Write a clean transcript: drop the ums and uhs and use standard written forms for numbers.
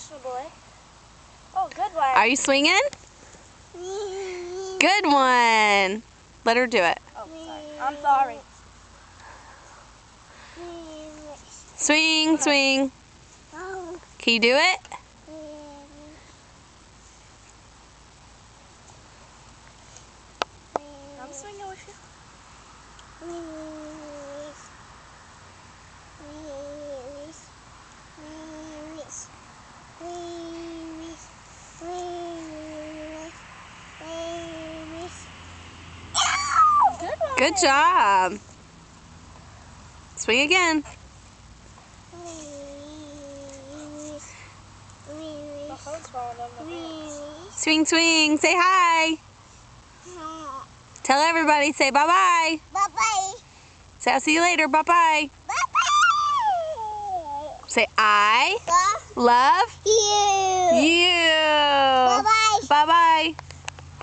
National boy. Oh, good one. Are you swinging? Good one. Let her do it. Oh, sorry. I'm sorry. Swing, swing. Can you do it? I'm swinging with you. Good one. Good job. Swing again. The hole's falling on my hands. Swing, swing. Say hi. Tell everybody. Say bye-bye. Bye-bye. Say I'll see you later. Bye-bye. Bye-bye. Say I love You.